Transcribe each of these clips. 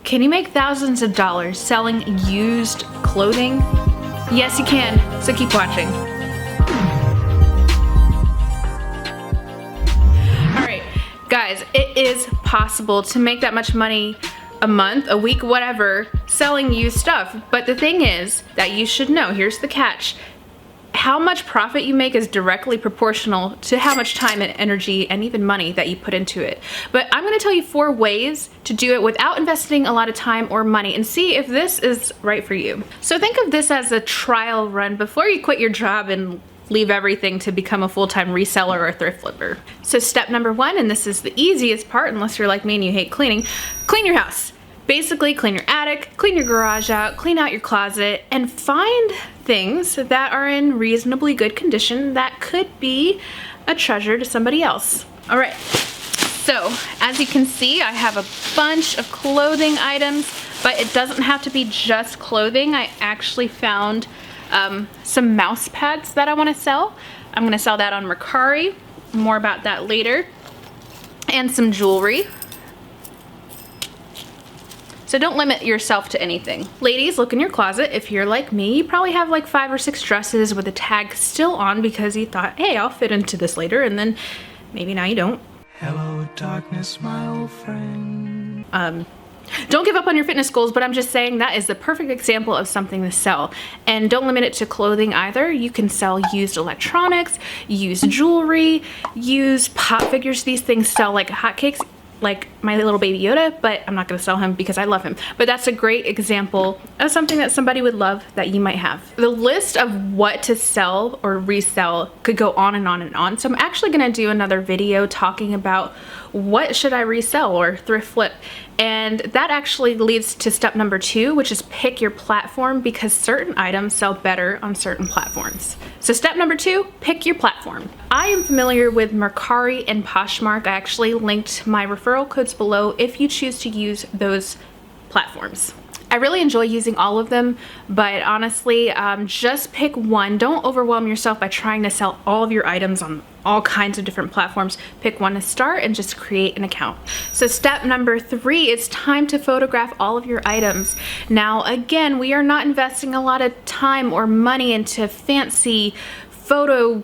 Can you make thousands of dollars selling used clothing? Yes, you can, so keep watching. All right, guys, it is possible to make that much money a month, a week, whatever, selling used stuff. But the thing is that you should know, here's the catch, how much profit you make is directly proportional to how much time and energy and even money that you put into it. But I'm gonna tell you 4 ways to do it without investing a lot of time or money and see if this is right for you. So think of this as a trial run before you quit your job and leave everything to become a full-time reseller or thrift flipper. So step number 1, and this is the easiest part unless you're like me and you hate cleaning, clean your house. Basically, clean your attic, clean your garage out, clean out your closet, and find things that are in reasonably good condition that could be a treasure to somebody else. All right, so as you can see, I have a bunch of clothing items, but it doesn't have to be just clothing. I actually found some mouse pads that I want to sell. I'm going to sell that on Mercari. More about that later. And some jewelry. So don't limit yourself to anything. Ladies, look in your closet. If you're like me, you probably have like 5 or 6 dresses with the tag still on because you thought, hey, I'll fit into this later, and then maybe now you don't. Hello, darkness, my old friend. Don't give up on your fitness goals, but I'm just saying that is the perfect example of something to sell. And don't limit it to clothing either. You can sell used electronics, used jewelry, used pop figures. These things sell like hotcakes, like my little baby Yoda, but I'm not gonna sell him because I love him. But that's a great example of something that somebody would love that you might have. The list of what to sell or resell could go on and on and on. So I'm actually gonna do another video talking about what should I resell or thrift flip. And that actually leads to step number 2, which is pick your platform, because certain items sell better on certain platforms. So step number 2, pick your platform. I am familiar with Mercari and Poshmark. I actually linked my referral codes below if you choose to use those platforms. I really enjoy using all of them, but honestly, just pick one. Don't overwhelm yourself by trying to sell all of your items on all kinds of different platforms. Pick one to start and just create an account. So step number 3, it's time to photograph all of your items. Now, again, we are not investing a lot of time or money into fancy photo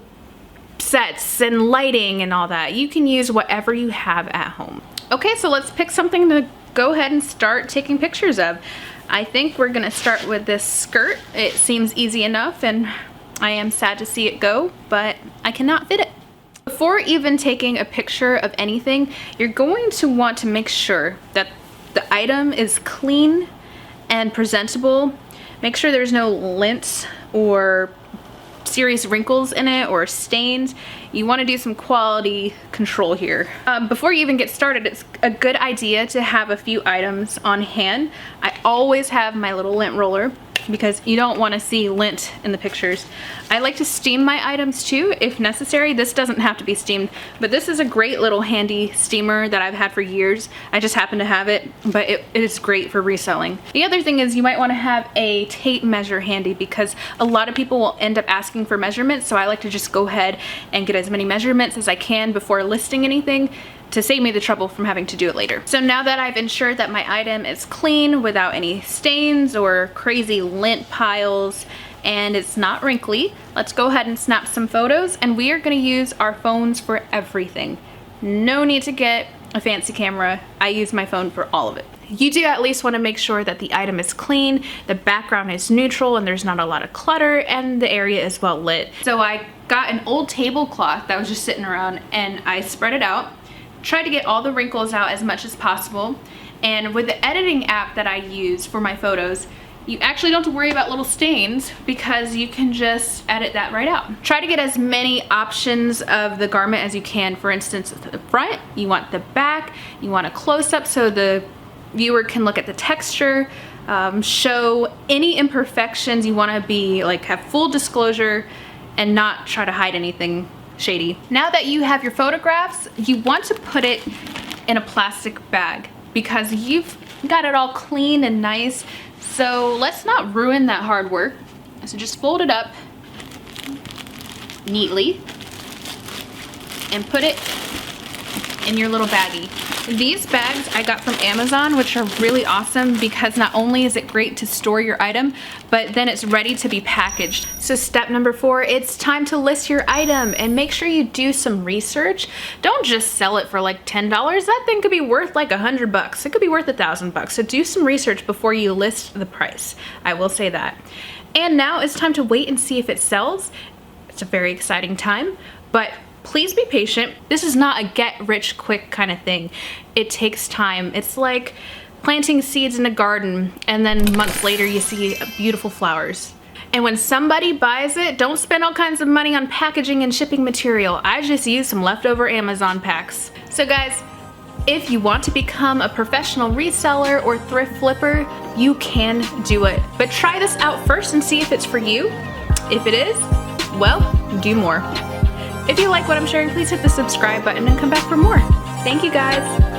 sets and lighting and all that. You can use whatever you have at home. Okay, so let's pick something to go ahead and start taking pictures of. I think we're gonna start with this skirt. It seems easy enough, and I am sad to see it go, but I cannot fit it. Before even taking a picture of anything, you're going to want to make sure that the item is clean and presentable. Make sure there's no lint or serious wrinkles in it or stains. You want to do some quality control here. Before you even get started, it's a good idea to have a few items on hand. I always have my little lint roller because you don't want to see lint in the pictures. I like to steam my items too if necessary. This doesn't have to be steamed, but this is a great little handy steamer that I've had for years. I just happen to have it, but it is great for reselling. The other thing is you might want to have a tape measure handy because a lot of people will end up asking for measurements, so I like to just go ahead and get as many measurements as I can before listing anything to save me the trouble from having to do it later. So now that I've ensured that my item is clean without any stains or crazy lint piles and it's not wrinkly, let's go ahead and snap some photos, and we are gonna use our phones for everything. No need to get a fancy camera. I use my phone for all of it. You do at least want to make sure that the item is clean, the background is neutral, and there's not a lot of clutter, and the area is well lit. So I got an old tablecloth that was just sitting around and I spread it out. Try to get all the wrinkles out as much as possible, and with the editing app that I use for my photos, you actually don't have to worry about little stains because you can just edit that right out. Try to get as many options of the garment as you can. For instance, the front, you want the back, you want a close-up so the viewer can look at the texture, show any imperfections. You want to be like have full disclosure and not try to hide anything shady. Now that you have your photographs, you want to put it in a plastic bag because you've got it all clean and nice. So let's not ruin that hard work. So just fold it up neatly and put it in your little baggie. These bags I got from Amazon, which are really awesome because not only is it great to store your item, but then it's ready to be packaged. So step number 4, it's time to list your item and make sure you do some research. Don't just sell it for like $10. That thing could be worth like $100. It could be worth $1,000. So do some research before you list the price. I will say that. And now it's time to wait and see if it sells. It's a very exciting time, but please be patient. This is not a get rich quick kind of thing. It takes time. It's like planting seeds in a garden and then months later you see beautiful flowers. And when somebody buys it, don't spend all kinds of money on packaging and shipping material. I just used some leftover Amazon packs. So guys, if you want to become a professional reseller or thrift flipper, you can do it. But try this out first and see if it's for you. If it is, well, do more. If you like what I'm sharing, please hit the subscribe button and come back for more. Thank you guys.